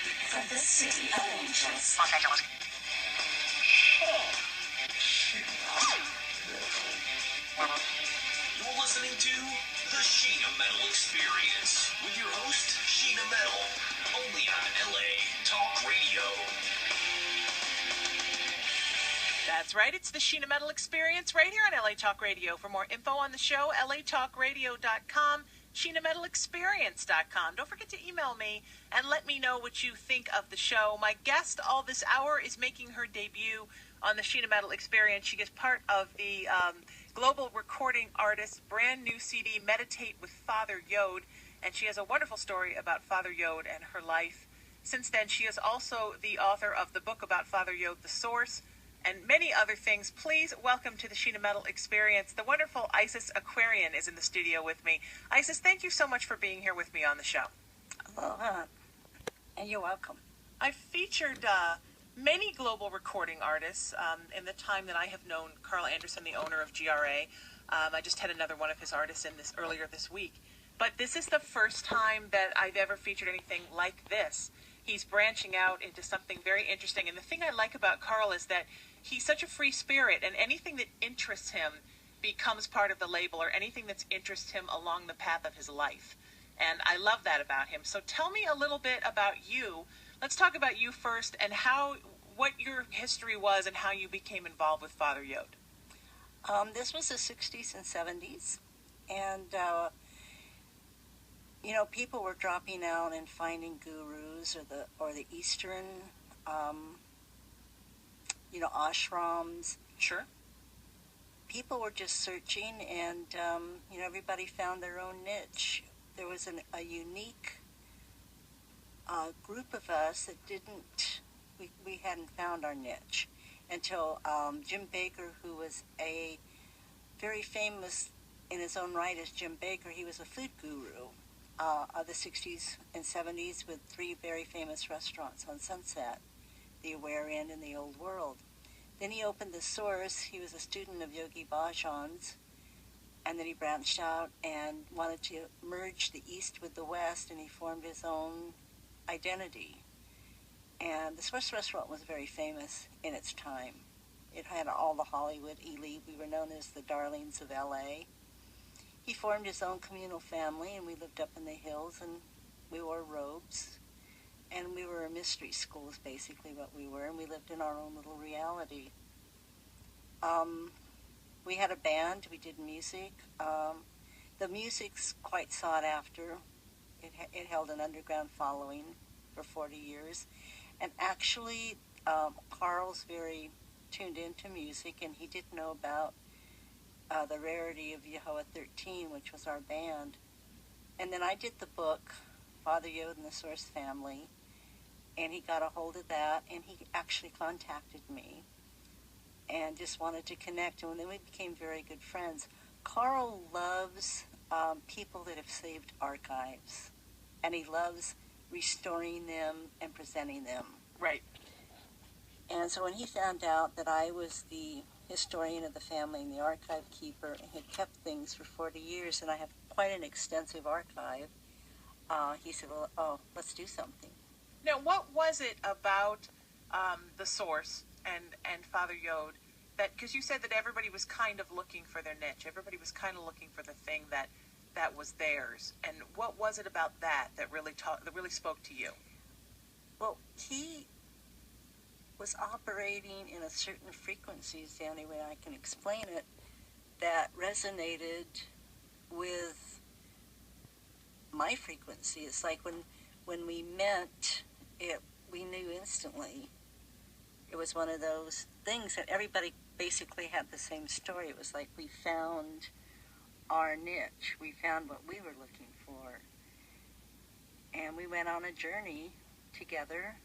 from the City of Angels. Los Angeles. You're listening to The Sheena Metal Experience with your host, Sheena Metal, only on LA Talk Radio. That's right, it's the Sheena Metal Experience right here on LA Talk Radio. For more info on the show, latalkradio.com, SheenaMetalExperience.com. Don't forget to email me and let me know what you think of the show. My guest all this hour is making her debut on the Sheena Metal Experience. She is part of the global recording artist's brand new CD, Meditate with Father Yod, and she has a wonderful story about Father Yod and her life. Since then, she is also the author of the book about Father Yod, The Source, and many other things. Please welcome to the Sheena Metal Experience, the wonderful Isis Aquarian is in the studio with me. Isis, thank you so much for being here with me on the show. Aloha, and you're welcome. I've featured many global recording artists in the time that I have known Karl Anderson, the owner of GRA. I just had another one of his artists in this earlier this week. But this is the first time that I've ever featured anything like this. He's branching out into something very interesting. And the thing I like about Karl is that he's such a free spirit, and anything that interests him becomes part of the label, or anything that interests him along the path of his life. And I love that about him. So tell me a little bit about you. Let's talk about you first, and what your history was and how you became involved with Father Yod. This was the 60s and 70s, and people were dropping out and finding gurus or the Eastern, ashrams. Sure. People were just searching, and everybody found their own niche. There was a unique group of us that we hadn't found our niche until Jim Baker, who was a very famous in his own right as Jim Baker. He was a food guru of the 60s and 70s with 3 very famous restaurants on Sunset, the Aware Inn and the Old World. Then he opened The Source. He was a student of Yogi Bhajan's, and then he branched out and wanted to merge the East with the West, and he formed his own identity. And the Source restaurant was very famous in its time. It had all the Hollywood elite. We were known as the darlings of LA. He formed his own communal family, and we lived up in the hills, and we wore robes. And we were a mystery school is basically what we were, and we lived in our own little reality. We had a band. We did music. The music's quite sought after. It held an underground following for 40 years. And actually, Karl's very tuned into music, and he did know about the rarity of Yahweh 13, which was our band. And then I did the book, Father Yod and the Source Family, and he got a hold of that, and he actually contacted me and just wanted to connect, and then we became very good friends. Karl loves people that have saved archives, and he loves restoring them and presenting them. Right. And so when he found out that I was the historian of the family and the archive keeper and had kept things for 40 years, and I have quite an extensive archive, he said, well, let's do something. Now, what was it about The Source and Father Yod that, because you said that everybody was kind of looking for their niche, everybody was kind of looking for the thing that was theirs, and what was it about that really spoke to you? Well, he was operating in a certain frequency, is the only way I can explain it, that resonated with my frequency. It's like when we met, we knew instantly. It was one of those things that everybody basically had the same story. It was like we found our niche. We found what we were looking for. And we went on a journey together.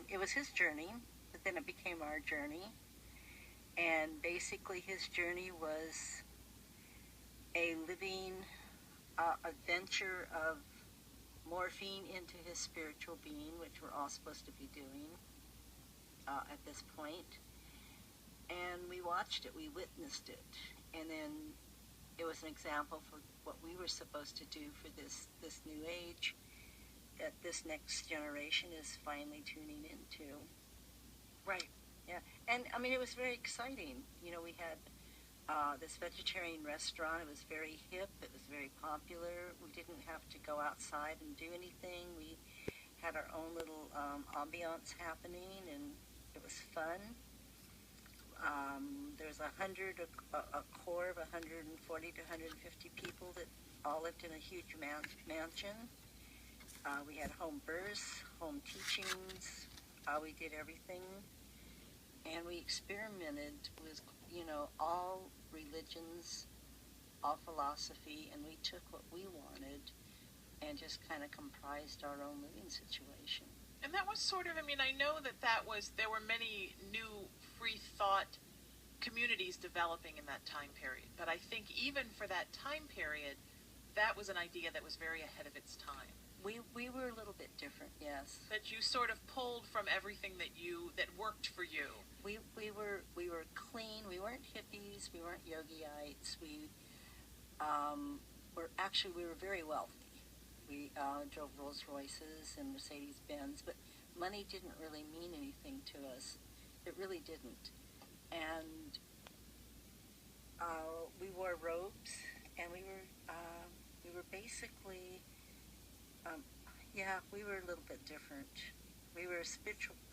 It was his journey, but then it became our journey. And basically his journey was a living adventure of morphing into his spiritual being, which we're all supposed to be doing at this point. And we watched it, we witnessed it, and then it was an example for what we were supposed to do for this new age, that this next generation is finally tuning into. Right. Yeah, and I mean, it was very exciting. You know, we had this vegetarian restaurant. It was very hip. It was very popular. We didn't have to go outside and do anything. We had our own little ambiance happening, and it was fun. There's a core of 140 to 150 people that all lived in a huge mansion. We had home births, home teachings. We did everything, and we experimented with, you know, all religions, all philosophy, and we took what we wanted and just kind of comprised our own living situation. And that was sort of, I mean, I know there were many new free thought communities developing in that time period. But I think even for that time period, that was an idea that was very ahead of its time. We were a little bit different, yes. That you sort of pulled from everything that worked for you. We were clean. We weren't hippies. We weren't yogiites. We were very wealthy. We drove Rolls Royces and Mercedes Benz, but money didn't really mean anything to us. It really didn't. And we wore robes, and we were basically, we were a little bit different. We were a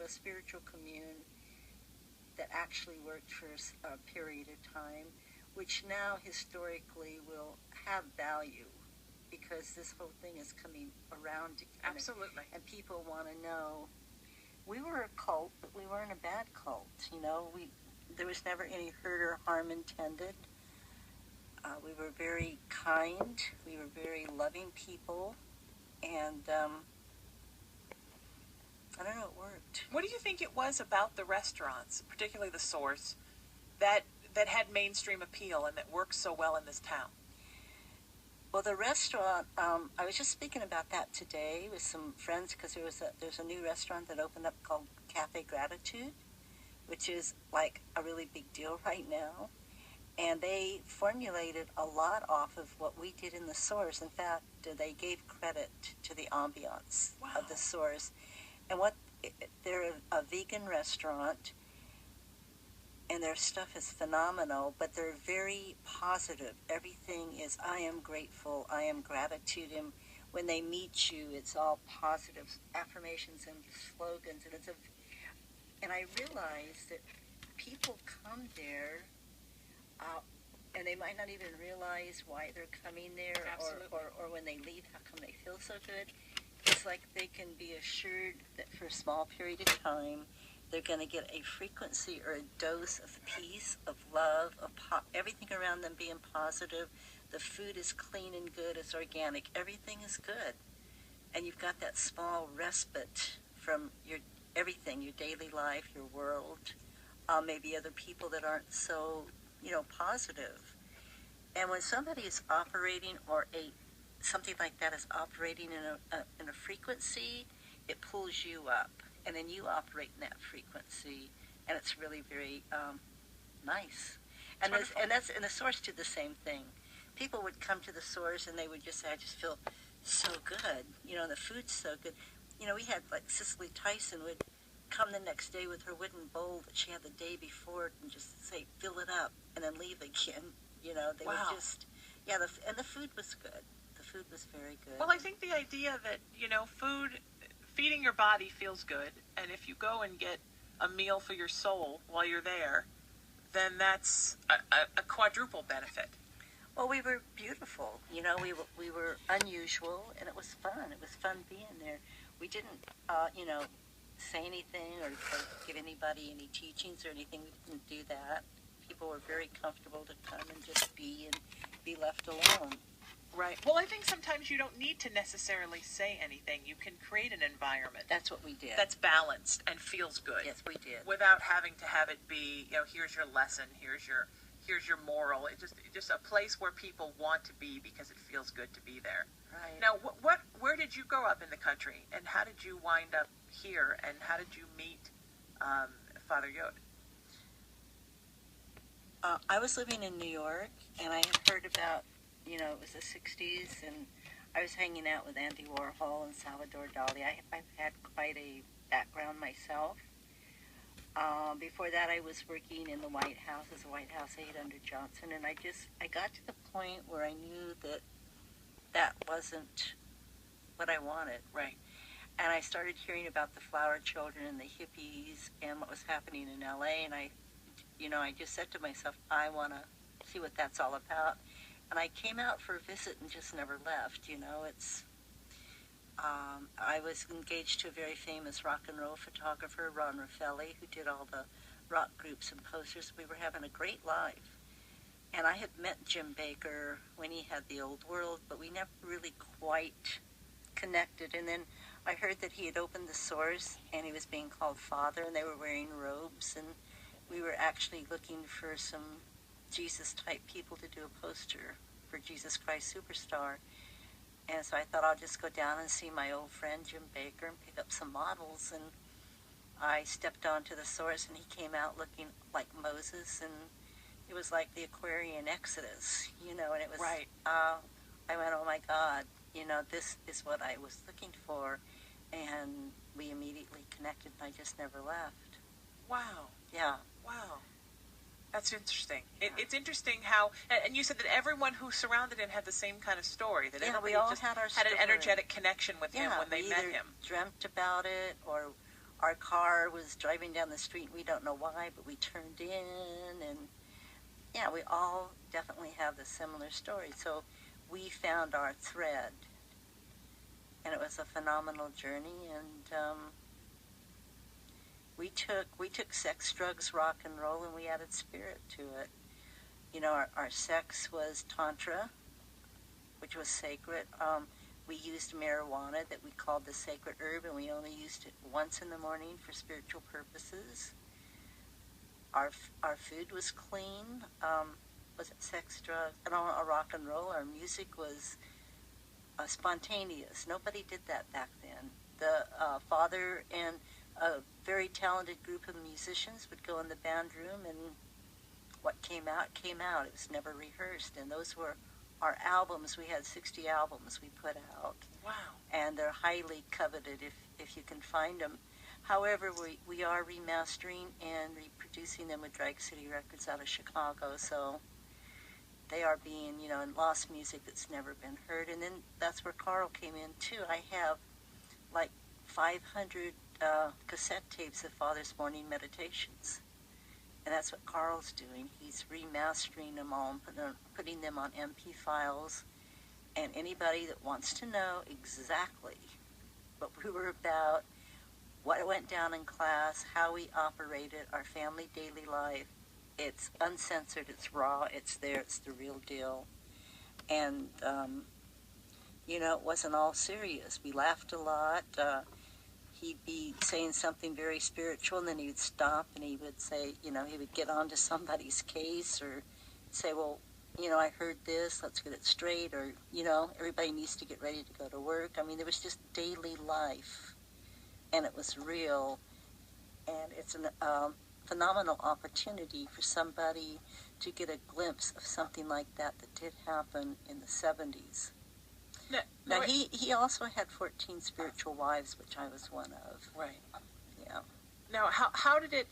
spiritual commune that actually worked for a period of time, which now historically will have value, because this whole thing is coming around again. Absolutely. And people want to know. We were a cult, but we weren't a bad cult. You know, there was never any hurt or harm intended. We were very kind. We were very loving people, and I don't know, it worked. What do you think it was about the restaurants, particularly the Source, that had mainstream appeal and that worked so well in this town? Well, the restaurant, I was just speaking about that today with some friends, because there's a new restaurant that opened up called Cafe Gratitude, which is like a really big deal right now. And they formulated a lot off of what we did in the Source. In fact, they gave credit to the ambiance of the Source. And they're a vegan restaurant, and their stuff is phenomenal, but they're very positive. Everything is, I am grateful, I am gratitude. And when they meet you, it's all positive affirmations and slogans. And I realized that people come there, and they might not even realize why they're coming there, or when they leave, how come they feel so good. It's like they can be assured that for a small period of time, they're going to get a frequency or a dose of peace, of love, of everything around them being positive. The food is clean and good. It's organic. Everything is good. And you've got that small respite from everything, your daily life, your world, maybe other people that aren't so, positive. And when somebody is operating, or something like that is operating in a frequency, it pulls you up. And then you operate in that frequency, and it's really very nice. And the Source did the same thing. People would come to the Source, and they would just say, I just feel so good. And the food's so good. We had, like, Cicely Tyson would come the next day with her wooden bowl that she had the day before and just say, fill it up, and then leave again. They would just, and the food was good. The food was very good. Well, I think the idea that, feeding your body feels good, and if you go and get a meal for your soul while you're there, then that's a quadruple benefit. Well, we were beautiful. We were unusual, and it was fun. It was fun being there. We didn't, say anything or give anybody any teachings or anything. We didn't do that. People were very comfortable to come and just be and be left alone. Right. Well, I think sometimes you don't need to necessarily say anything. You can create an environment. That's what we did. That's balanced and feels good. Yes, we did. Without having to have it be, here's your lesson, here's your moral. It's just a place where people want to be because it feels good to be there. Right. Now, where did you grow up in the country, and how did you wind up here, and how did you meet Father Yod? I was living in New York, and I had heard about, it was the 60s, and I was hanging out with Andy Warhol and Salvador Dali. I've had quite a background myself. Before that, I was working in the White House as a White House aide under Johnson, and I got to the point where I knew that that wasn't what I wanted. Right. And I started hearing about the flower children and the hippies and what was happening in LA, and I just said to myself, I want to see what that's all about. And I came out for a visit and just never left. I was engaged to a very famous rock and roll photographer, Ron Raffelli, who did all the rock groups and posters. We were having a great life. And I had met Jim Baker when he had the Old World, but we never really quite connected. And then I heard that he had opened the Source, and he was being called Father, and they were wearing robes, and we were actually looking for some Jesus-type people to do a poster for Jesus Christ Superstar. And so I thought I'll just go down and see my old friend Jim Baker and pick up some models. And I stepped onto the Source, and he came out looking like Moses, and it was like the Aquarian Exodus, and it was, right. I went, oh my God, this is what I was looking for. And we immediately connected, and I just never left. Wow. Yeah. Wow. That's interesting. Yeah. It's interesting how, and you said that everyone who surrounded him had the same kind of story. That everybody we all just had our had story. an energetic connection with him when they met him. Dreamt about it, or our car was driving down the street. We don't know why, but we turned in, and yeah, we all definitely have the similar story. So we found our thread, and it was a phenomenal journey. And we took sex, drugs, rock and roll, and we added spirit to it. Our sex was tantra, which was sacred. We used marijuana that we called the sacred herb, and we only used it once in the morning for spiritual purposes. Our food was clean. Was it sex, drugs, and all rock and roll? Our music was spontaneous. Nobody did that back then. The father and a very talented group of musicians would go in the band room, and what came out, came out. It was never rehearsed, and those were our albums. We had 60 albums we put out. Wow. And they're highly coveted if you can find them. However, we are remastering and reproducing them with Drag City Records out of Chicago, so they are being, in lost music that's never been heard. And then that's where Karl came in, too. I have, like, 500 cassette tapes of Father's Morning Meditations. And that's what Karl's doing. He's remastering them all and putting them on MP files. And anybody that wants to know exactly what we were about, what went down in class, how we operated, our family daily life, it's uncensored, it's raw, it's there, it's the real deal. And, it wasn't all serious. We laughed a lot. He'd be saying something very spiritual, and then he would stop, and he would say, he would get onto somebody's case, or say, well, I heard this, let's get it straight, or, everybody needs to get ready to go to work. I mean, there was just daily life, and it was real, and it's a phenomenal opportunity for somebody to get a glimpse of something like that did happen in the 70s. Now, he also had 14 spiritual wives, which I was one of. Right. Yeah. Now, how did it...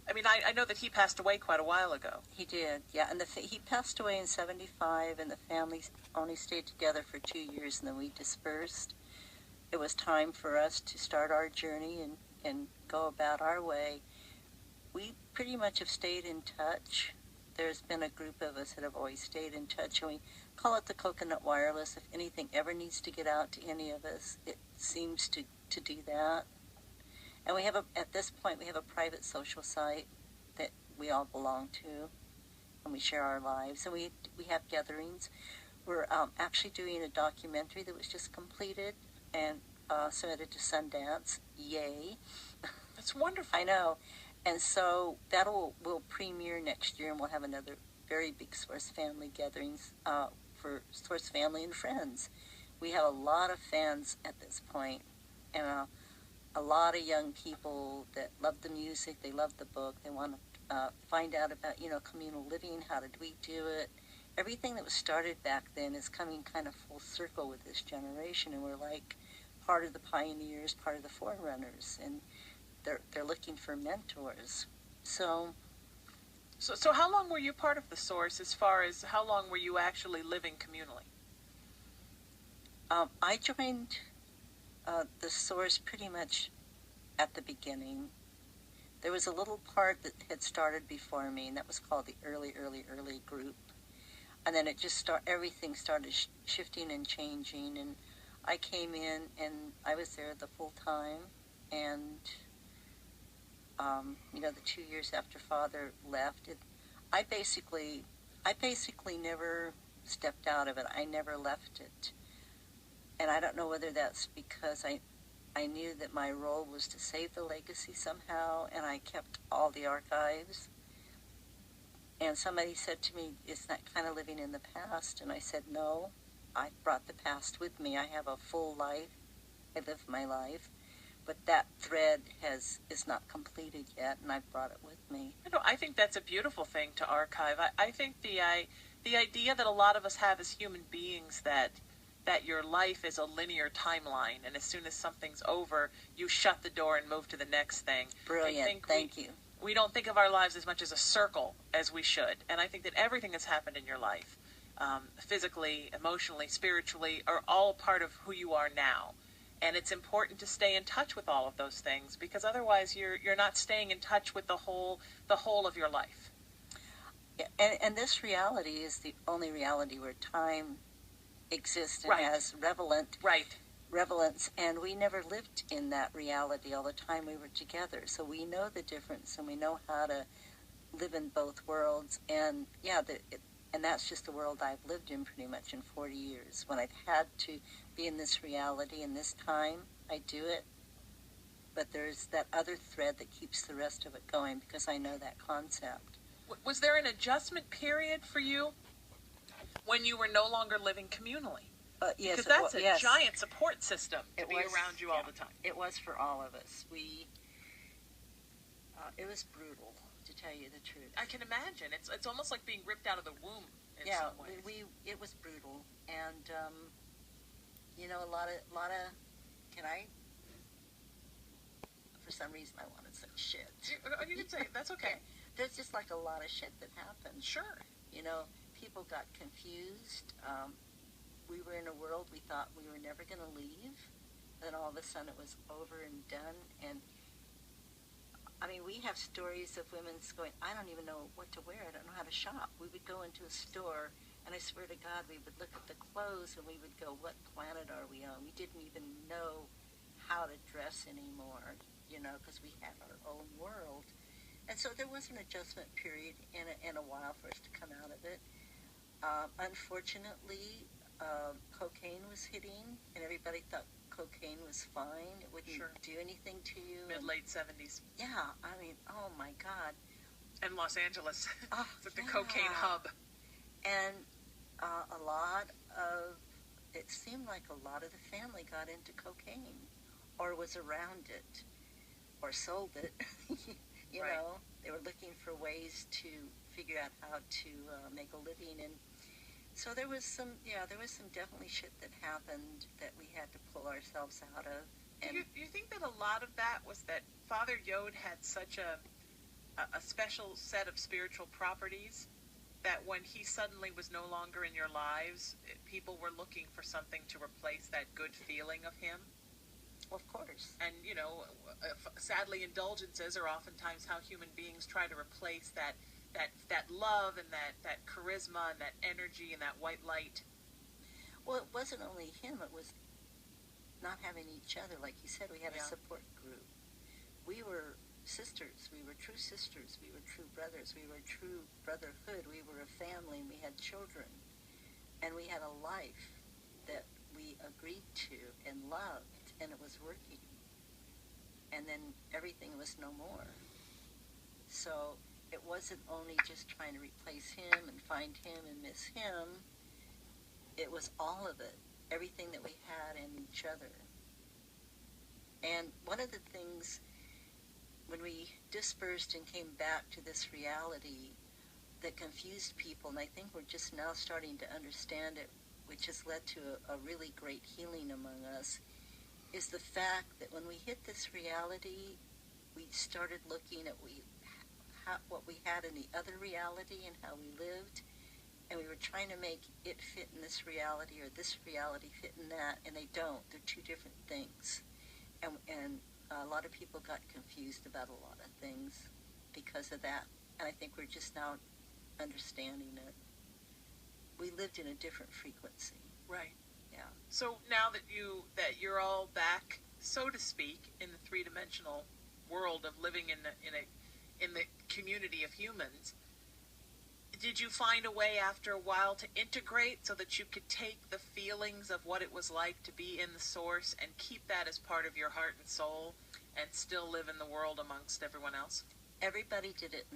I mean, I know that he passed away quite a while ago. He did, yeah. And he passed away in 75, and the family only stayed together for 2 years, and then we dispersed. It was time for us to start our journey and go about our way. We pretty much have stayed in touch. There's been a group of us that have always stayed in touch, and we call it the Coconut Wireless. If anything ever needs to get out to any of us, it seems to do that. And we have at this point, we have a private social site that we all belong to, and we share our lives, and we have gatherings. We're actually doing a documentary that was just completed and submitted to Sundance. Yay. That's wonderful. I know. And so that will premiere next year, and we'll have another very big Source family gatherings for Source family and friends. We have a lot of fans at this point, and a lot of young people that love the music, they love the book, they want to find out about, communal living, how did we do it, everything that was started back then is coming kind of full circle with this generation, and we're like part of the pioneers, part of the forerunners, and they're looking for mentors. So how long were you part of the Source, as far as how long were you actually living communally? I joined the Source pretty much at the beginning. There was a little part that had started before me, and that was called the early group. And then it just everything started shifting and changing, and I came in and I was there the full time, and the 2 years after Father left, I basically never stepped out of it. I never left it, and I don't know whether that's because I knew that my role was to save the legacy somehow, and I kept all the archives. And somebody said to me, "Isn't that kind of living in the past?" And I said, "No, I brought the past with me. I have a full life. I live my life. But that thread is not completed yet, and I brought it with me." I think that's a beautiful thing to archive. I think the idea that a lot of us have as human beings, that your life is a linear timeline, and as soon as something's over, you shut the door and move to the next thing. Brilliant. Thank you. We don't think of our lives as much as a circle as we should. And I think that everything that's happened in your life, physically, emotionally, spiritually, are all a part of who you are now. And it's important to stay in touch with all of those things, because otherwise you're not staying in touch with the whole of your life. Yeah, and this reality is the only reality where time exists and Right. has Right. relevance, and we never lived in that reality all the time we were together. So we know the difference, and we know how to live in both worlds. And and that's just the world I've lived in pretty much in 40 years. When I've had to be in this reality in this time, I do it. But there's that other thread that keeps the rest of it going, because I know that concept. Was there an adjustment period for you when you were no longer living communally? Yes, because that's a yes. giant support system to It be was, around you all yeah. the time. It was for all of us. It was brutal, to tell you the truth. I can imagine. It's almost like being ripped out of the womb in Yeah, some ways. it was brutal, and a lot of. Can I? For some reason, I wanted some shit. You can say that's okay. There's just like a lot of shit that happened. Sure. People got confused. We were in a world we thought we were never going to leave. Then all of a sudden it was over and done. And I mean, we have stories of women going, "I don't even know what to wear. I don't know how to shop." We would go into a store, and I swear to God, we would look at the clothes and we would go, "What planet are we on?" We didn't even know how to dress anymore, because we had our own world. And so there was an adjustment period in a while for us to come out of it. Unfortunately, cocaine was hitting, and everybody thought cocaine was fine. It wouldn't Sure. do anything to you. Late 70s. Yeah, I mean, oh my God. And Los Angeles. Oh, It's the yeah. cocaine hub. And it seemed like a lot of the family got into cocaine, or was around it, or sold it. Right. They were looking for ways to figure out how to make a living. And so there was some definitely shit that happened that we had to pull ourselves out of. And Do you think that a lot of that was that Father Yod had such a special set of spiritual properties that when he suddenly was no longer in your lives, people were looking for something to replace that good feeling of him? of course. And, sadly, indulgences are oftentimes how human beings try to replace that love and that charisma and that energy and that white light. Well, it wasn't only him. It was not having each other. Like you said, we had Yeah. a support group. We were sisters. We were true sisters. We were true brothers. We were true brotherhood. We were a family, and we had children. And we had a life that we agreed to and loved, and it was working. And then everything was no more. So it wasn't only just trying to replace him and find him and miss him. It was all of it, everything that we had in each other. And one of the things, when we dispersed and came back to this reality, that confused people, and I think we're just now starting to understand it, which has led to a really great healing among us, is the fact that when we hit this reality, we started looking at what we had in the other reality and how we lived, and we were trying to make it fit in this reality or this reality fit in that, and they don't. They're two different things. And a lot of people got confused about a lot of things because of that, and I think we're just now understanding it. We lived in a different frequency. Right. Yeah. So now that you're all back, so to speak, in the three-dimensional world of living in the community of humans, did you find a way after a while to integrate so that you could take the feelings of what it was like to be in the source and keep that as part of your heart and soul and still live in the world amongst everyone else? Everybody did it.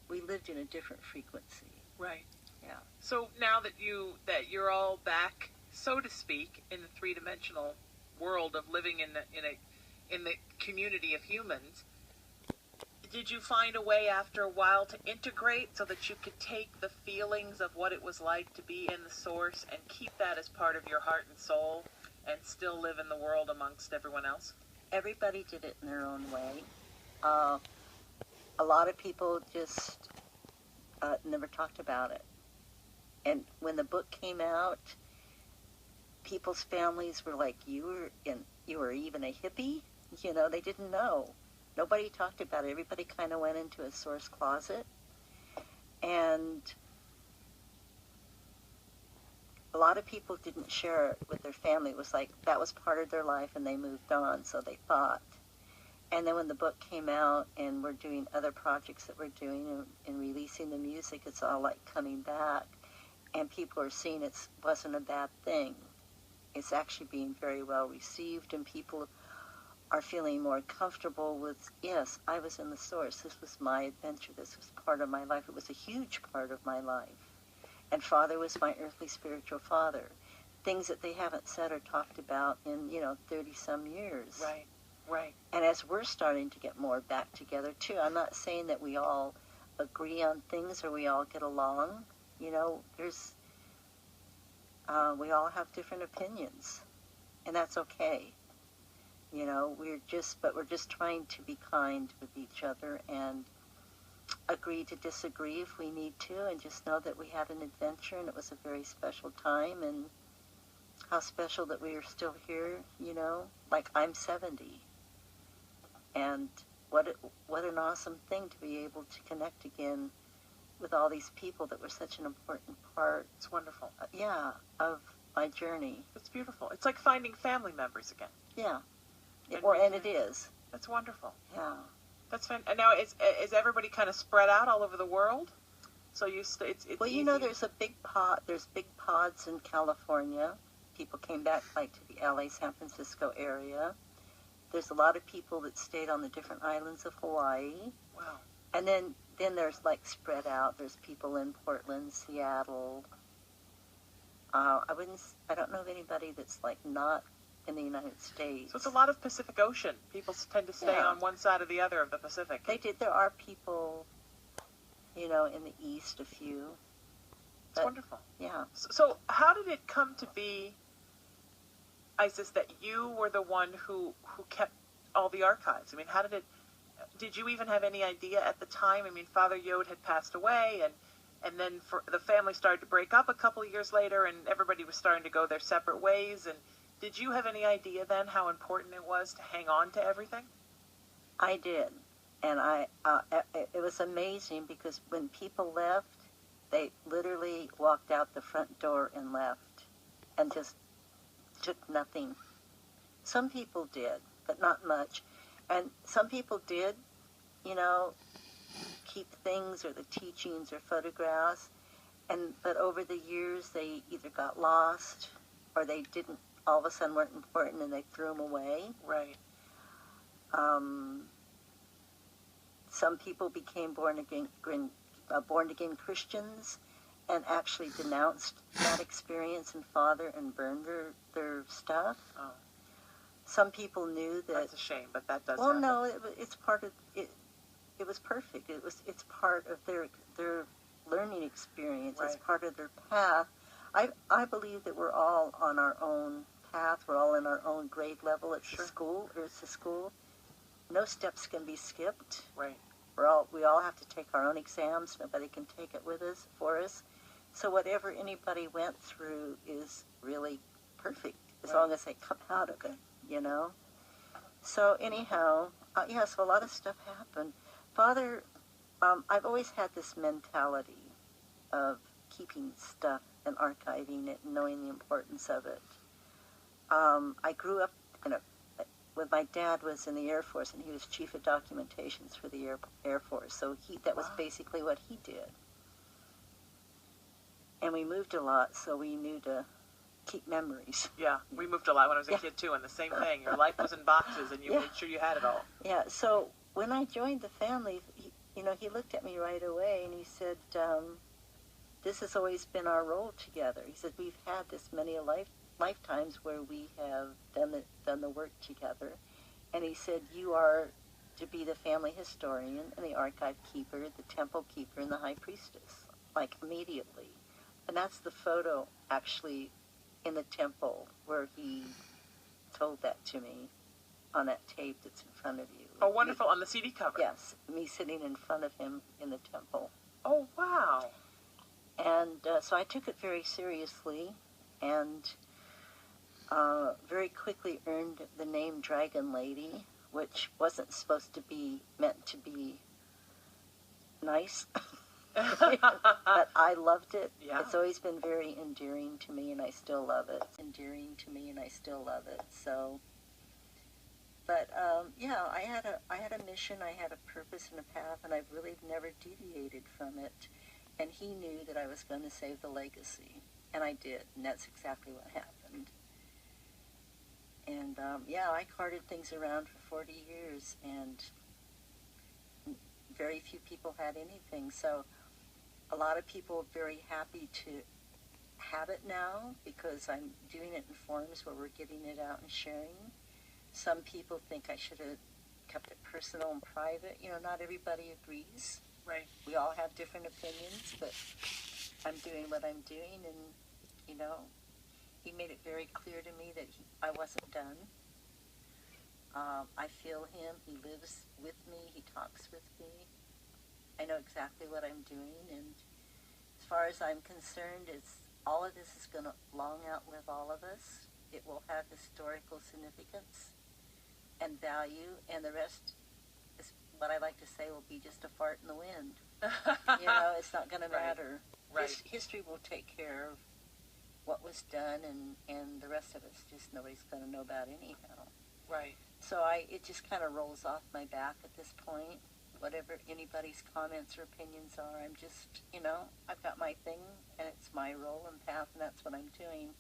We lived in a different frequency. Right. Yeah. So now that you're all back, so to speak, in the three-dimensional world of living in the community of humans, did you find a way after a while to integrate so that you could take the feelings of what it was like to be in the source and keep that as part of your heart and soul and still live in the world amongst everyone else? Everybody did it in their own way. A lot of people just never talked about it. And when the book came out, people's families were like, you were even a hippie? You know, they didn't know. Nobody talked about it. Everybody kind of went into a source closet. And a lot of people didn't share it with their family. It was like that was part of their life and they moved on, so they thought. And then when the book came out and we're doing other projects that we're doing and releasing the music, it's all like coming back. And people are seeing it wasn't a bad thing. It's actually being very well received, and people are feeling more comfortable with, yes, I was in the source. This was my adventure. This was part of my life. It was a huge part of my life. And Father was my earthly spiritual father. Things that they haven't said or talked about in, 30-some years. Right, right. And as we're starting to get more back together, too, I'm not saying that we all agree on things or we all get along. We all have different opinions, and that's okay. We're just trying to be kind with each other and agree to disagree if we need to, and just know that we had an adventure and it was a very special time, and how special that we are still here, like I'm 70. And what an awesome thing to be able to connect again with all these people that were such an important part. It's wonderful. Of my journey. It's beautiful. It's like finding family members again. Yeah. And it is. That's wonderful. Yeah. That's fun. And now is everybody kind of spread out all over the world? So it's well, easy. There's a big pod. There's big pods in California. People came back like to the LA, San Francisco area. There's a lot of people that stayed on the different islands of Hawaii. Wow. And then there's like spread out. There's people in Portland, Seattle. I don't know of anybody that's like not in the United States. So it's a lot of Pacific Ocean. People tend to stay on one side or the other of the Pacific. They did. There are people, in the East, a few. It's wonderful. Yeah. So how did it come to be, Isis, that you were the one who kept all the archives? I mean, did you even have any idea at the time? I mean, Father Yod had passed away, and then the family started to break up a couple of years later, and everybody was starting to go their separate ways. And did you have any idea then how important it was to hang on to everything? I did. And it was amazing because when people left, they literally walked out the front door and left and just took nothing. Some people did, but not much. And some people did, keep things or the teachings or photographs. But over the years, they either got lost or they didn't, all of a sudden weren't important and they threw them away. Right. Some people became born again Christians and actually denounced that experience and Father and burned their stuff. Oh. Some people knew that... That's a shame, but that does Well, happen. no, it's part of it. it was perfect. It's part of their learning experience. Right. It's part of their path. I believe that we're all on our own path. We're all in our own grade level at the school, or it's the school. No steps can be skipped. Right. We all have to take our own exams. Nobody can take it with us, for us. So whatever anybody went through is really perfect, as long as they come out of it, you know. So anyhow, so a lot of stuff happened. Father, I've always had this mentality of keeping stuff and archiving it and knowing the importance of it. I grew up when my dad was in the Air Force, and he was chief of documentations for the Air Force. So that was basically what he did. And we moved a lot, so we knew to keep memories. Yeah, we moved a lot when I was a kid too, and the same thing. Your life was in boxes, and you made sure you had it all. Yeah, so when I joined the family, he looked at me right away, and he said, this has always been our role together. He said, we've had this many lifetimes where we have done the work together. And he said, you are to be the family historian and the archive keeper, the temple keeper, and the high priestess, like immediately. And that's the photo, actually, in the temple where he told that to me on that tape that's in front of you. Oh, wonderful, on the CD cover. Yes, me sitting in front of him in the temple. Oh, wow. And so I took it very seriously, and very quickly earned the name Dragon Lady, which wasn't supposed to be meant to be nice. But I loved it. Yeah. It's always been very endearing to me, and I still love it. Endearing to me, and I still love it. So, but I had a mission, I had a purpose and a path, and I've really never deviated from it. And he knew that I was going to save the legacy, and I did, and that's exactly what happened. And I carted things around for 40 years, and very few people had anything. So a lot of people are very happy to have it now, because I'm doing it in forms where we're getting it out and sharing. Some people think I should have kept it personal and private. Not everybody agrees. Right. We all have different opinions, but I'm doing what I'm doing, and, he made it very clear to me that I wasn't done. I feel him. He lives with me. He talks with me. I know exactly what I'm doing, and as far as I'm concerned, all of this is going to long outlive all of us. It will have historical significance and value, and the rest is what I like to say will be just a fart in the wind. It's not going to matter. Right. History will take care of what was done, and the rest of it's just nobody's going to know about anyhow. Right. So it just kind of rolls off my back at this point. Whatever anybody's comments or opinions are, I'm just, I've got my thing, and it's my role and path, and that's what I'm doing.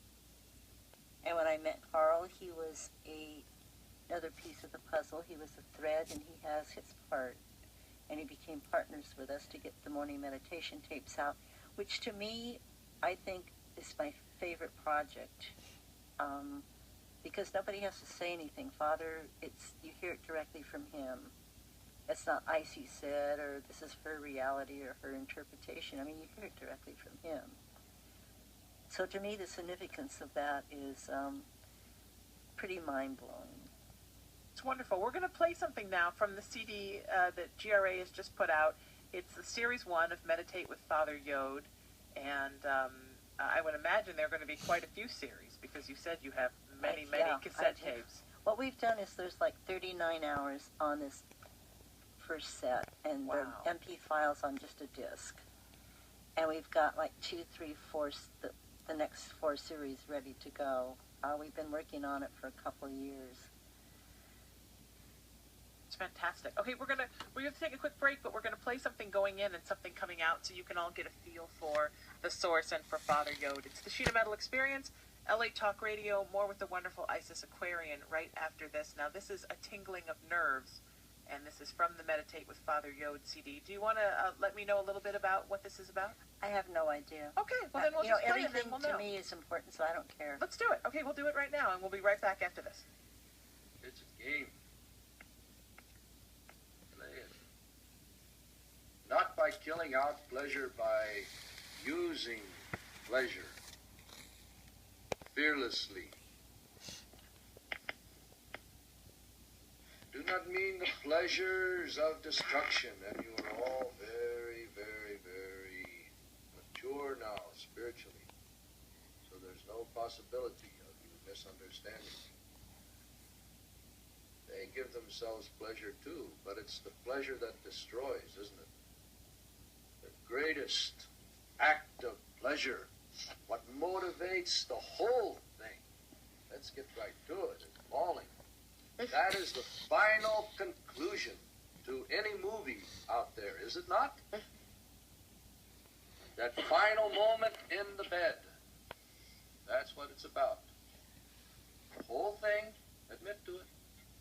And when I met Karl, he was another piece of the puzzle. He was a thread, and he has his part. And he became partners with us to get the morning meditation tapes out, which to me, I think is my favorite project. Because nobody has to say anything. Father, you hear it directly from him. It's not Icy said, or this is her reality or her interpretation. I mean, you hear it directly from him. So to me, the significance of that is pretty mind-blowing. It's wonderful. We're going to play something now from the CD that GRA has just put out. It's the Series 1 of Meditate with Father Yod, and I would imagine there are going to be quite a few series, because you said you have many cassette tapes. What we've done is there's like 39 hours on this first set, and Wow. they're MP files on just a disc. And we've got like 2, 3, 4, the next 4 series ready to go. We've been working on it for a couple of years. It's fantastic. Okay, we're gonna take a quick break, but we're gonna play something going in and something coming out, so you can all get a feel for the source and for Father Yod. It's the Shena Metal Experience, LA Talk Radio. More with the wonderful Isis Aquarian right after this. Now, this is A Tingling of Nerves, and this is from the Meditate with Father Yod CD. Do you want to let me know a little bit about what this is about? I have no idea. Okay, well then we'll just play it, and then everything we'll to know. me is important, so I don't care. Let's do it. Okay, we'll do it right now, and we'll be right back after this. It's a game. Play it. by killing out pleasure by using pleasure fearlessly. Do not mean the pleasures of destruction, and you are all very, very, very mature now spiritually. So there's no possibility of you misunderstanding. They give themselves pleasure too, but it's the pleasure that destroys, isn't it? The greatest act of pleasure, what motivates the whole thing, let's get right to it, is falling. That is the final conclusion to any movie out there, is it not? That final moment in the bed. That's what it's about. The whole thing, admit to it,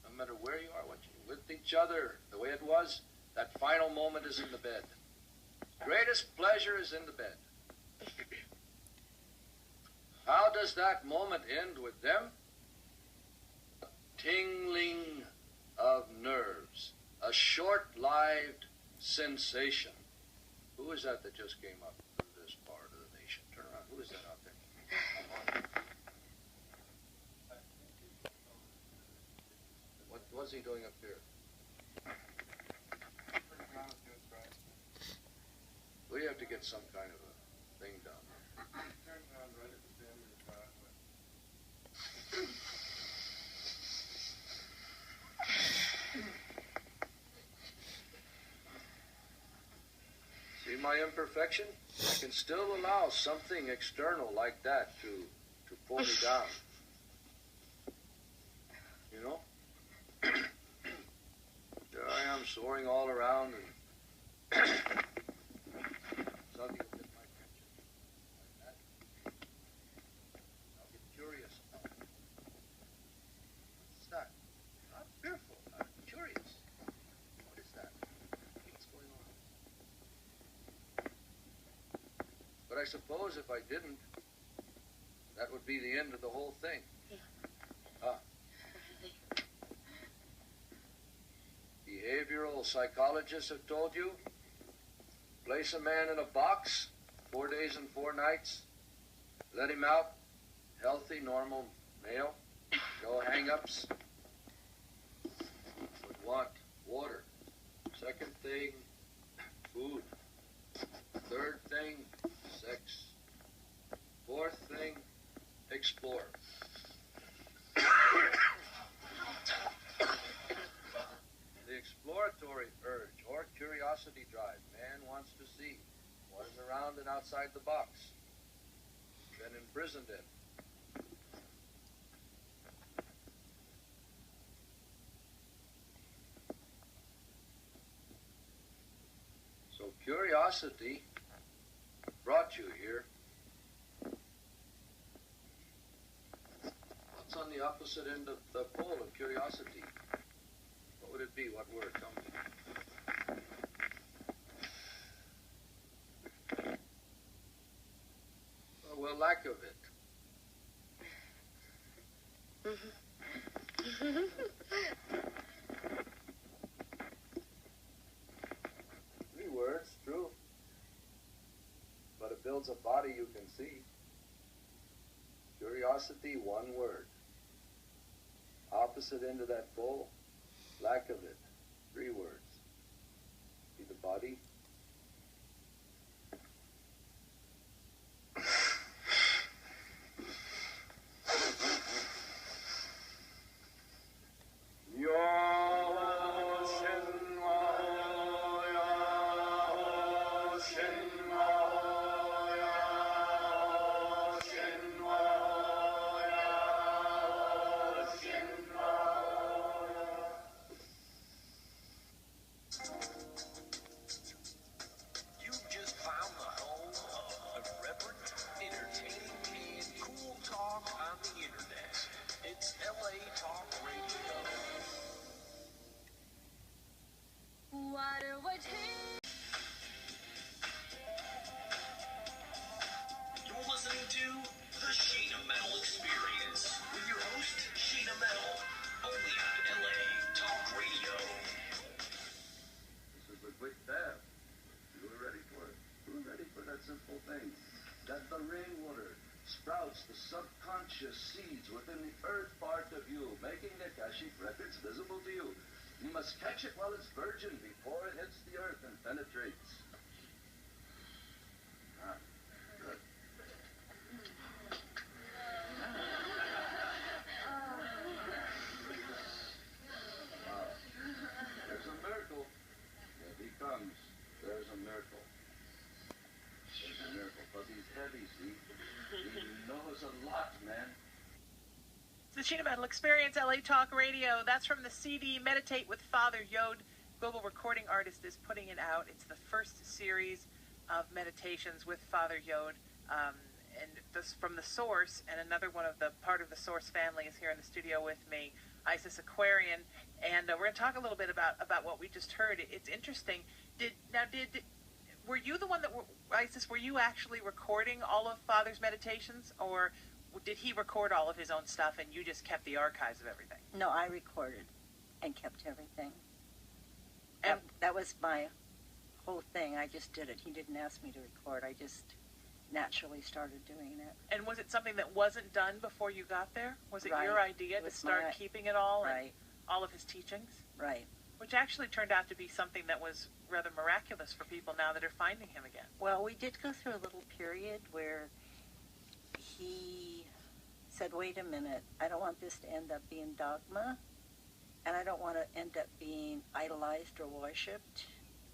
no matter where you are, what you with each other, the way it was, that final moment is in the bed. Greatest pleasure is in the bed. How does that moment end with them? A tingling of nerves, a short-lived sensation. Who is that just came up from this part of the nation? Turn around. Who is that out there? What was he doing up here? We have to get some kind of a thing done. See my imperfection? I can still allow something external like that to pull me down. You know? There I am soaring all around and something will get my attention like that. I'll get curious. What's that? I'm fearful. I'm curious. What is that? What's going on? But I suppose if I didn't, that would be the end of the whole thing. Behavioral psychologists have told you, place a man in a box, 4 days and 4 nights, let him out, healthy, normal male, no hang-ups, would want water. Second thing, food. Third thing, sex. Fourth thing, explore. The exploratory urge or curiosity drive, man wants to see what is around and outside the box, been imprisoned in. So curiosity brought you here. What's on the opposite end of the pole of curiosity? What would it be? What word? Tell me. Well, lack of it. Three words, true. But it builds a body you can see. Curiosity, one word. Opposite end of that pole, lack of it, 3 words. See the body? sprouts the subconscious seeds within the earth part of you, making the Akashic records visible to you. You must catch it while it's virgin before it hits the earth and penetrates. Ah, good. There's a miracle. If he comes, there's a miracle. There's a miracle. But he's heavy, see? He knows a lot, man. It's the Sheena Metal Experience, LA Talk Radio. That's from the CD Meditate with Father Yod. Global recording artist is putting it out. It's the first series of meditations with Father Yod. And this from the Source, and another one of the part of the Source family is here in the studio with me, Isis Aquarian. And we're going to talk a little bit about what we just heard. It's interesting. Were you the one that, Isis, were you actually recording all of Father's meditations, or did he record all of his own stuff and you just kept the archives of everything? No, I recorded and kept everything. And that was my whole thing. I just did it. He didn't ask me to record. I just naturally started doing it. And was it something that wasn't done before you got there? Was it Right. your idea to start keeping it all and Right. all of his teachings? Right. Which actually turned out to be something that was rather miraculous for people now that are finding him again. Well, we did go through a little period where he said, wait a minute, I don't want this to end up being dogma, and I don't want to end up being idolized or worshipped.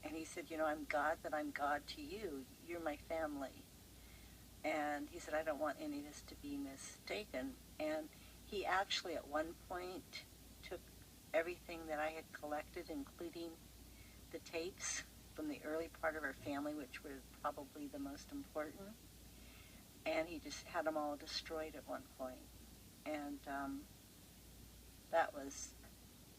And he said, I'm God, but I'm God to you. You're my family. And he said, I don't want any of this to be mistaken. And he actually at one point took everything that I had collected, including the tapes from the early part of our family, which were probably the most important, and he just had them all destroyed at one point. And that was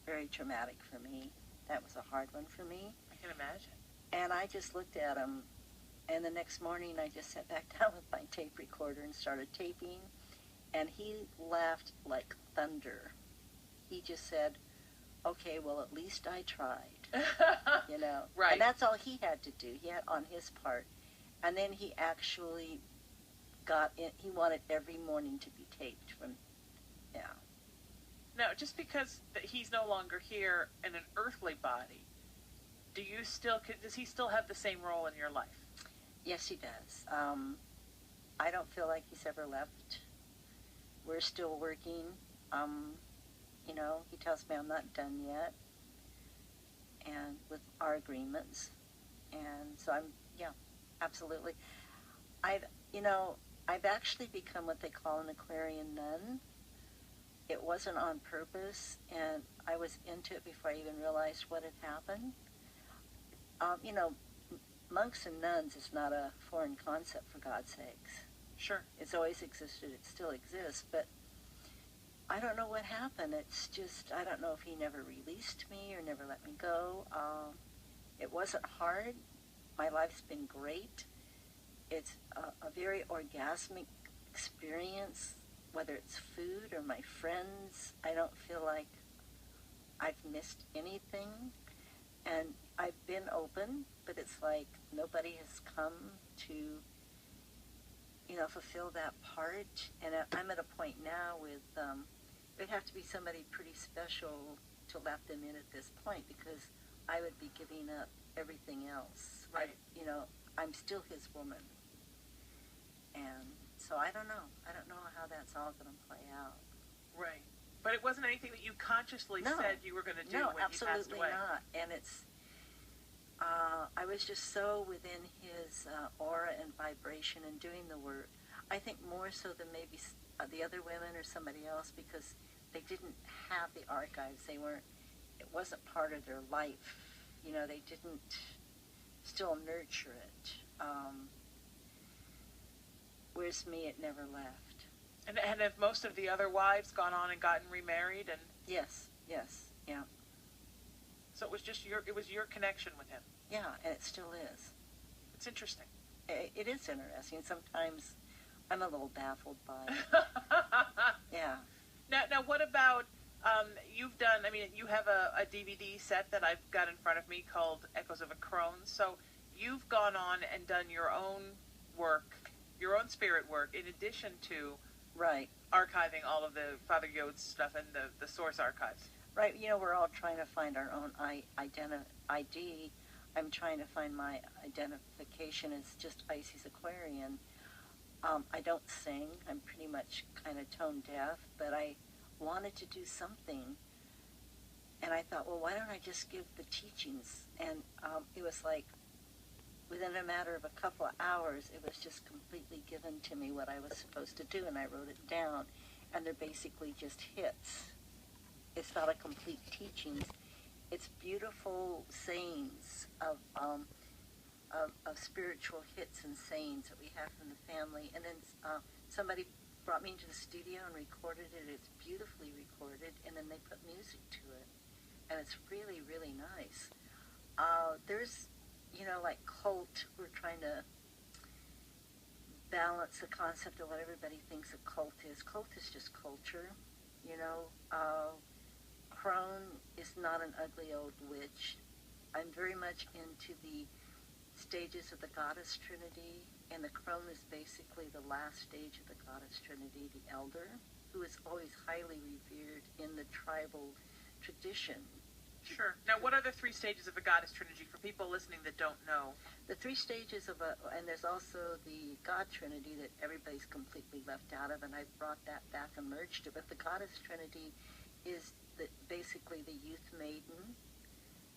very traumatic for me. That was a hard one for me. I can imagine. And I just looked at him, and the next morning I just sat back down with my tape recorder and started taping, and he laughed like thunder. He just said, okay, well, at least I tried, Right. And that's all he had to do. He had on his part. And then he actually got in, he wanted every morning to be taped from, Now, just because he's no longer here in an earthly body, does he still have the same role in your life? Yes, he does. I don't feel like he's ever left. We're still working. He tells me I'm not done yet, and with our agreements. And so absolutely. I've actually become what they call an Aquarian nun. It wasn't on purpose, and I was into it before I even realized what had happened. Monks and nuns is not a foreign concept, for God's sakes. Sure. It's always existed. It still exists, but I don't know what happened. It's just, I don't know if he never released me or never let me go. It wasn't hard. My life's been great. It's a very orgasmic experience, whether it's food or my friends. I don't feel like I've missed anything. And I've been open, but it's like nobody has come to, fulfill that part. And I'm at a point now with, it'd have to be somebody pretty special to let them in at this point, because I would be giving up everything else. Right. I'm still his woman. And so I don't know. I don't know how that's all going to play out. Right. But it wasn't anything that you consciously said you were going to do when he passed away. No, absolutely not. And it's, I was just so within his aura and vibration and doing the work. I think more so than maybe the other women or somebody else, because they didn't have the archives. It wasn't part of their life. They didn't still nurture it. Whereas me, it never left. And have most of the other wives gone on and gotten remarried? And Yes, yeah. so it was just your connection with him. Yeah, and it still is. It's interesting. It is interesting. Sometimes I'm a little baffled by it. Yeah. Now, what about, you've done, you have a DVD set that I've got in front of me called Echoes of a Crone. So you've gone on and done your own work, your own spirit work in addition to Right. archiving all of the Father Yode's stuff and the source archives. Right. You know, we're all trying to find our own ID. I'm trying to find my identification as just Isis Aquarian. I don't sing. I'm pretty much kind of tone deaf, but I wanted to do something. And I thought, well, why don't I just give the teachings? And it was like, within a matter of a couple of hours, it was just completely given to me what I was supposed to do, and I wrote it down. And they're basically just hits. It's not a complete teachings. It's beautiful sayings of spiritual hits and sayings that we have from the family. And then somebody brought me into the studio and recorded it. It's beautifully recorded, and then they put music to it. And it's really, really nice. There's, you know, like cult, we're trying to balance the concept of what everybody thinks a cult is. Cult is just culture, you know. Crone is not an ugly old witch. I'm very much into the stages of the goddess trinity, and the crone is basically the last stage of the goddess trinity, the elder, who is always highly revered in the tribal tradition. Sure. Now, what are the three stages of the goddess trinity for people listening that don't know? The three stages of and there's also the God Trinity that everybody's completely left out of, and I brought that back and merged it. But the goddess trinity is basically the youth maiden,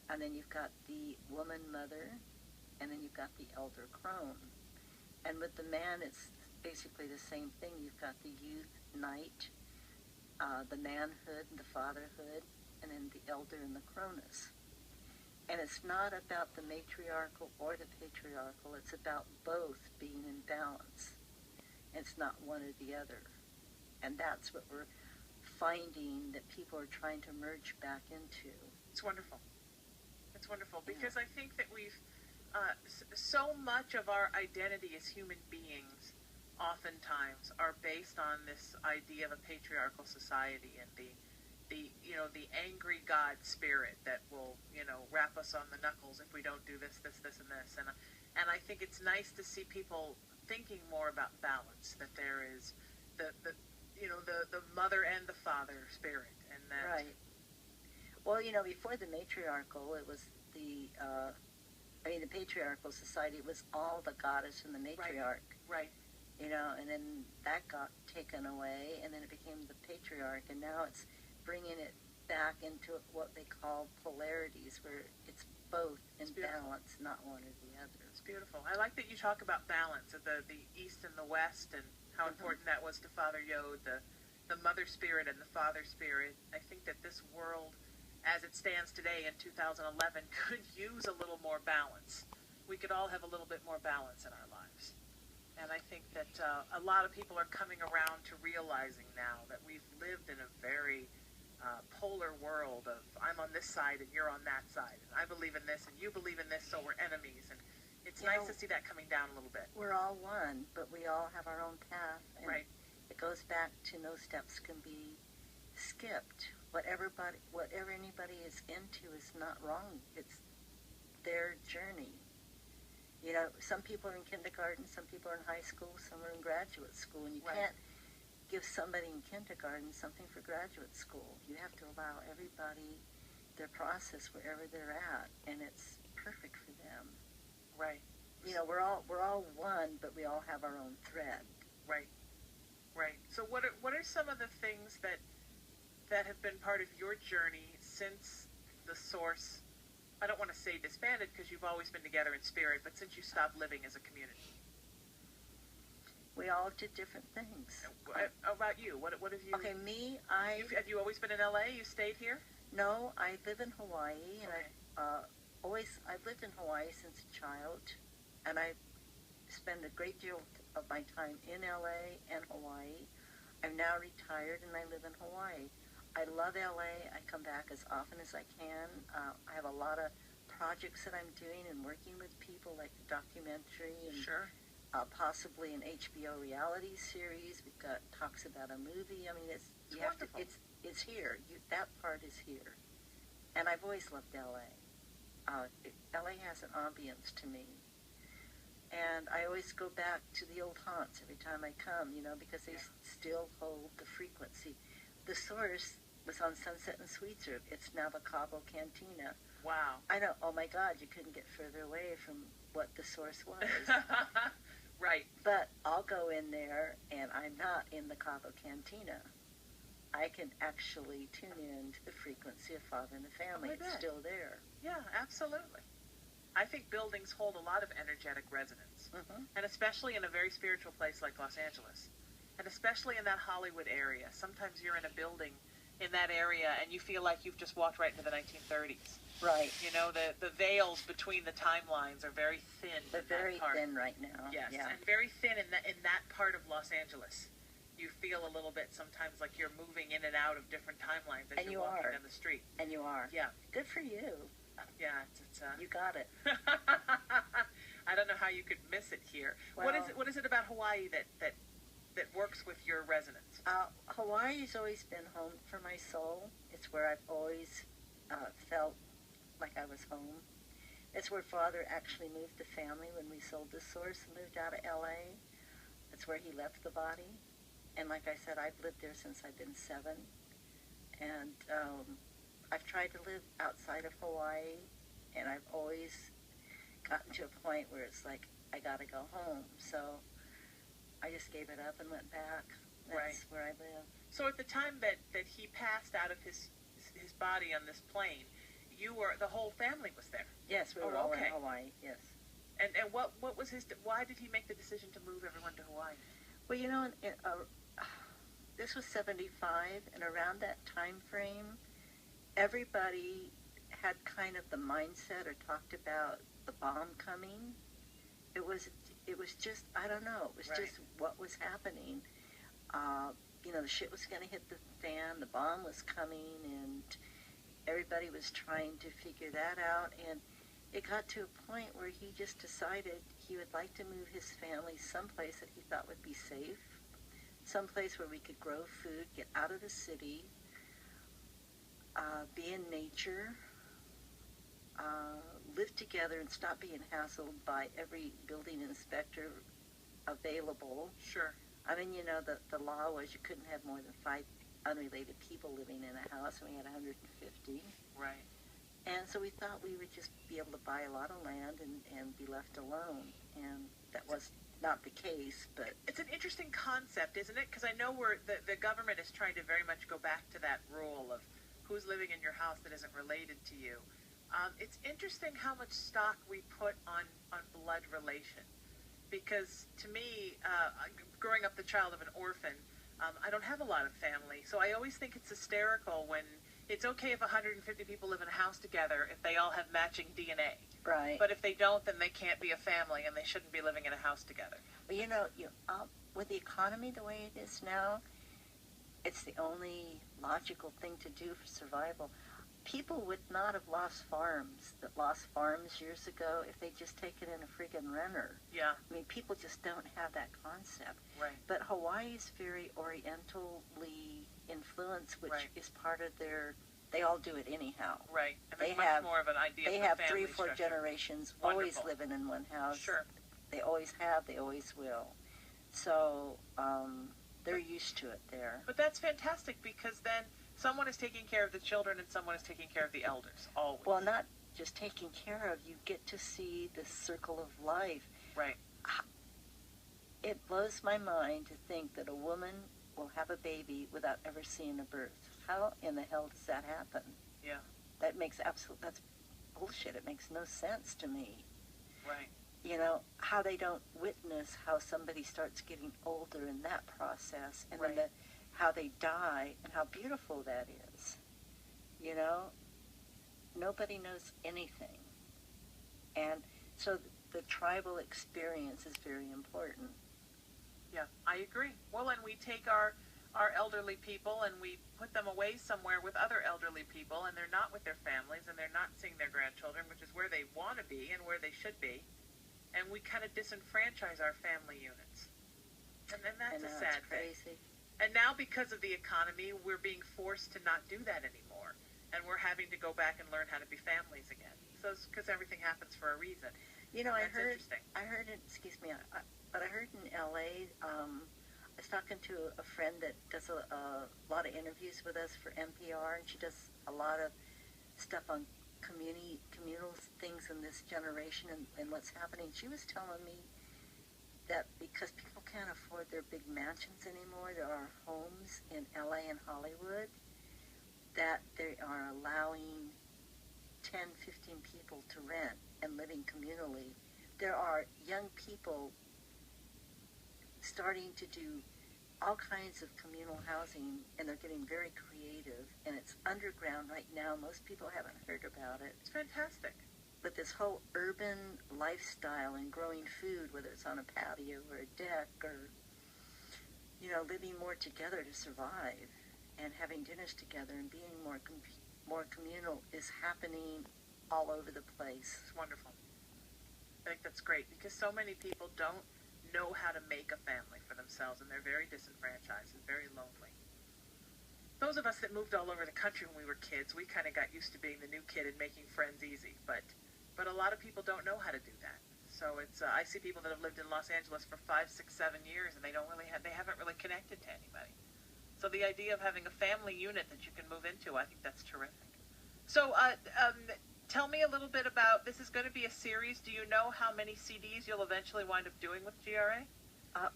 and then you've got the woman mother, and then you've got the elder crone. And with the man, it's basically the same thing. You've got the youth knight, the manhood, and the fatherhood, and then the elder and the cronus. And it's not about the matriarchal or the patriarchal. It's about both being in balance. It's not one or the other. And that's what we're finding that people are trying to merge back into. It's wonderful. It's wonderful because I think that we've so much of our identity as human beings oftentimes are based on this idea of a patriarchal society and the angry God spirit that will, rap us on the knuckles if we don't do this, and this. And I think it's nice to see people thinking more about balance, that there is the mother and the father spirit. And that. Right. Well, before the matriarchal, it was the patriarchal society, it was all the goddess and the matriarch. Right. And then that got taken away, and then it became the patriarch, and now it's bringing it back into what they call polarities, where it's both in balance, not one or the other. It's beautiful. I like that you talk about balance of the East and the West, and how important that was to Father Yod, the mother spirit and the father spirit. I think that this world, as it stands today in 2011, could use a little more balance. We could all have a little bit more balance in our lives. And I think that a lot of people are coming around to realizing now that we've lived in a very polar world of I'm on this side and you're on that side, and I believe in this and you believe in this, so we're enemies. And it's nice to see that coming down a little bit. We're all one, but we all have our own path. And right. It goes back to no steps can be skipped. Whatever anybody is into is not wrong. It's their journey. Some people are in kindergarten, some people are in high school, some are in graduate school, and you can't give somebody in kindergarten something for graduate school. You have to allow everybody their process wherever they're at, and it's perfect for them. Right. We're all one, but we all have our own thread. Right. Right. So what are some of the things that have been part of your journey since the source, I don't want to say disbanded because you've always been together in spirit, but since you stopped living as a community? We all did different things. How about you? What have you... Okay, me, Have you always been in L.A.? You stayed here? No, I live in Hawaii, and I've lived in Hawaii since a child, and I spend a great deal of my time in L.A. and Hawaii. I'm now retired, and I live in Hawaii. I love L.A. I come back as often as I can. I have a lot of projects that I'm doing and working with people, like the documentary and possibly an HBO reality series. We've got talks about a movie. I mean, it's here. That part is here, and I've always loved L.A. LA has an ambience to me. And I always go back to the old haunts every time I come, because they still hold the frequency. The source was on Sunset and Sweetser. It's now the Cabo Cantina. Wow. I know, oh my God, you couldn't get further away from what the source was. Right. But I'll go in there, and I'm not in the Cabo Cantina. I can actually tune in to the frequency of Father and the Family. It's still there. Yeah, absolutely. I think buildings hold a lot of energetic resonance, and especially in a very spiritual place like Los Angeles, and especially in that Hollywood area. Sometimes you're in a building in that area, and you feel like you've just walked right into the 1930s. Right. The veils between the timelines are very thin. They're very thin right now. Yes, yeah. and very thin in that part of Los Angeles. You feel a little bit sometimes like you're moving in and out of different timelines as you're walking down the street. And you are. Yeah. Good for you. Yeah, it's you got it. I don't know how you could miss it here. Well, what is it about Hawaii that works with your resonance? Hawaii's always been home for my soul. It's where I've always felt like I was home. It's where Father actually moved the family when we sold the source and moved out of LA. It's where he left the body. And like I said, I've lived there since I've been 7. And I've tried to live outside of Hawaii, and I've always gotten to a point where it's like, I gotta go home. So I just gave it up and went back. That's where I live. So at the time that he passed out of his body on this plane, the whole family was there? Yes, we were all in Hawaii, yes. And what was why did he make the decision to move everyone to Hawaii? Well, this was 75, and around that time frame, everybody had kind of the mindset or talked about the bomb coming. It was just, I don't know, it was just what was happening. The shit was going to hit the fan, the bomb was coming, and everybody was trying to figure that out, and it got to a point where he just decided he would like to move his family someplace that he thought would be safe, someplace where we could grow food, get out of the city, be in nature, live together and stop being hassled by every building inspector available. Sure. I mean, the law was you couldn't have more than 5 unrelated people living in a house, and we had 150. Right. And so we thought we would just be able to buy a lot of land and be left alone. And that was not the case, but... It's an interesting concept, isn't it? Because I know the government is trying to very much go back to that rule of who's living in your house that isn't related to you. It's interesting how much stock we put on blood relation. Because to me, growing up the child of an orphan, I don't have a lot of family. So I always think it's hysterical when it's okay if 150 people live in a house together if they all have matching DNA. Right. But if they don't, then they can't be a family and they shouldn't be living in a house together. Well, with the economy the way it is now, it's the only logical thing to do for survival. People would not have lost farms years ago if they'd just taken in a friggin' renter. Yeah. I mean, people just don't have that concept. Right. But Hawaii's very orientally influenced, which is part of they all do it anyhow. Right. And they have more of an idea They of have the family 3 or 4 structure. generations Wonderful. always living in one house. Sure. They always have, they always will. So they're used to it there. But that's fantastic because then someone is taking care of the children and someone is taking care of the elders, always. Well, not just taking care of, you get to see the circle of life. Right. It blows my mind to think that a woman will have a baby without ever seeing a birth. How in the hell does that happen? Yeah. That's bullshit. It makes no sense to me. Right. How they don't witness how somebody starts getting older in that process, and then how they die, and how beautiful that is. Nobody knows anything. And so the tribal experience is very important. Yeah, I agree. Well, and we take our elderly people and we put them away somewhere with other elderly people, and they're not with their families, and they're not seeing their grandchildren, which is where they want to be and where they should be. And we kind of disenfranchise our family units. And then that's a sad crazy. thing. And now because of the economy, we're being forced to not do that anymore. And we're having to go back and learn how to be families again. So it's because everything happens for a reason. You know, That's interesting. I heard it, excuse me, but I heard in LA, I was talking to a friend that does a lot of interviews with us for NPR, and she does a lot of stuff on communal things in this generation and what's happening. She was telling me that because people can't afford their big mansions anymore, there are homes in LA and Hollywood that they are allowing 10, 15 people to rent and living communally. There are young people starting to do all kinds of communal housing, and they're getting very creative, and it's underground right now. Most people haven't heard about it. It's fantastic. But this whole urban lifestyle and growing food, whether it's on a patio or a deck or, you know, living more together to survive and having dinners together and being more communal is happening all over the place. It's wonderful. I think that's great because so many people don't know how to make a family for themselves, and they're very disenfranchised and very lonely. Those of us that moved all over the country when we were kids, we kind of got used to being the new kid and making friends easy, but a lot of people don't know how to do that. So it's I see people that have lived in Los Angeles for 5, 6, 7 years, and they haven't really connected to anybody. So the idea of having a family unit that you can move into, I think that's terrific. So tell me a little bit about, this is going to be a series. Do you know how many CDs you'll eventually wind up doing with GRA?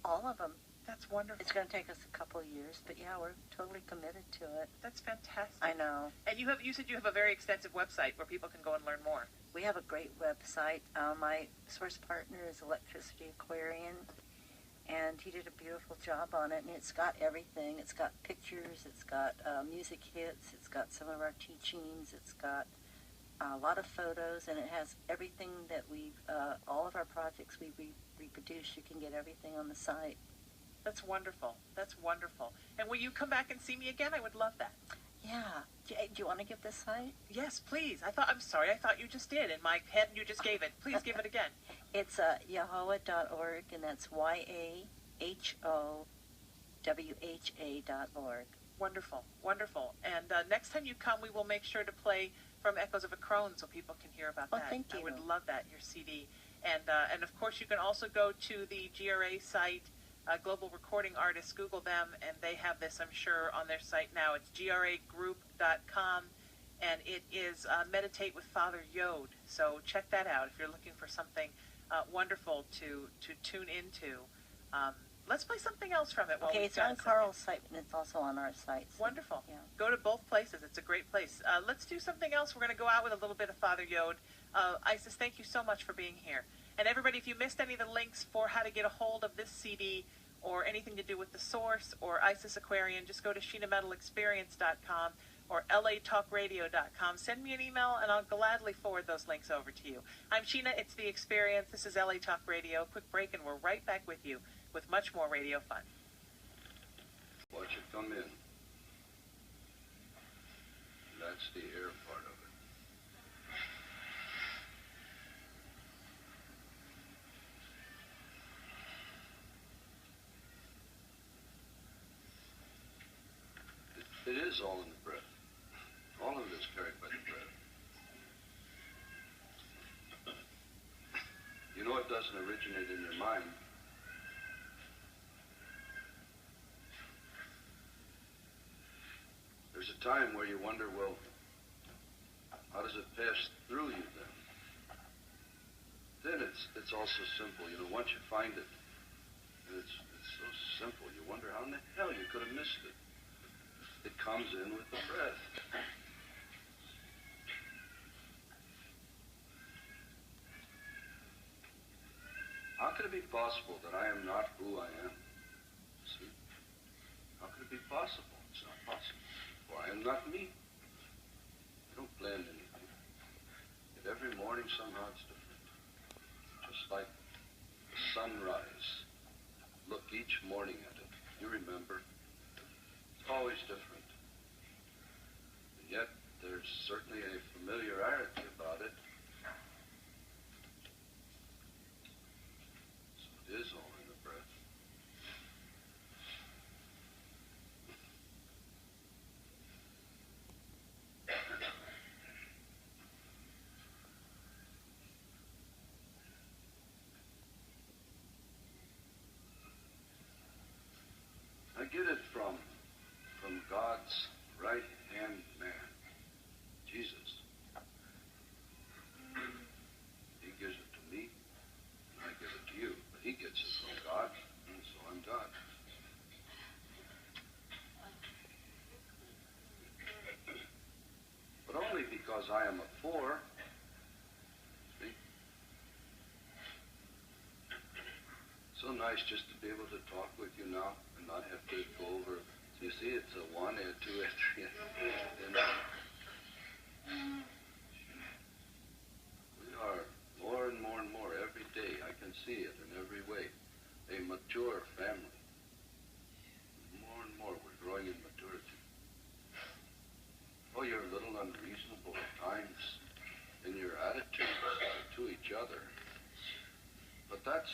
All of them. That's wonderful. It's going to take us a couple of years, but yeah, we're totally committed to it. That's fantastic. I know. And you said you have a very extensive website where people can go and learn more. We have a great website. My source partner is Electricity Aquarian, and he did a beautiful job on it, and it's got everything. It's got pictures, it's got music hits, it's got some of our teachings, it's got a lot of photos, and it has everything that all of our projects we reproduce. You can get everything on the site. That's wonderful. That's wonderful. And will you come back and see me again? I would love that. Yeah. Do you want to give the site? Yes, please. I'm sorry. I thought you just did. In my head, you just gave it. Please give it again. It's Yahoah.org, and that's YAHOWHA.org. Wonderful. Wonderful. And next time you come, we will make sure to play from Echoes of a Crone so people can hear about that. Thank you. I would love that, your CD. And of course, you can also go to the GRA site, Global Recording Artists. Google them, and they have this, I'm sure, on their site now. It's gragroup.com, and it is Meditate with Father Yod. So check that out if you're looking for something wonderful to tune into. Let's play something else from it. Okay, it's on Karl's site, and it's also on our site. So, wonderful. Yeah. Go to both places. It's a great place. Let's do something else. We're going to go out with a little bit of Father Yod. Isis, thank you so much for being here. And everybody, if you missed any of the links for how to get a hold of this CD or anything to do with the source or Isis Aquarian, just go to ShenaMetalExperience.com or LATalkRadio.com. Send me an email, and I'll gladly forward those links over to you. I'm Sheena. It's The Experience. This is LA Talk Radio. Quick break, and we're right back with you with much more radio fun. Watch it come in. That's the air part of it. It is all in the breath. All of it is carried by the breath. You know it doesn't originate in your mind. There's a time where you wonder, well, how does it pass through you then? Then it's all so simple. You know, once you find it, and it's so simple, you wonder how in the hell you could have missed it. It comes in with the breath. How could it be possible that I am not who I am? See? How could it be possible? It's not possible. For I am not me. I don't blend anything. Yet every morning somehow it's different. Just like the sunrise. Look each morning at it. You remember. It's always different. And yet there's certainly a familiarity about it. So it is all in the breath. God's right-hand man, Jesus. He gives it to me, and I give it to you. But he gets it from God, and so I'm God. But only because I am a four. See? So nice just to be able to talk with you now and not have to go over. You see, it's a 1, a 2, a 3. We are more and more and more every day. I can see it in every way. A mature family. More and more we're growing in maturity. Oh, you're a little unreasonable at times in your attitudes to each other. But that's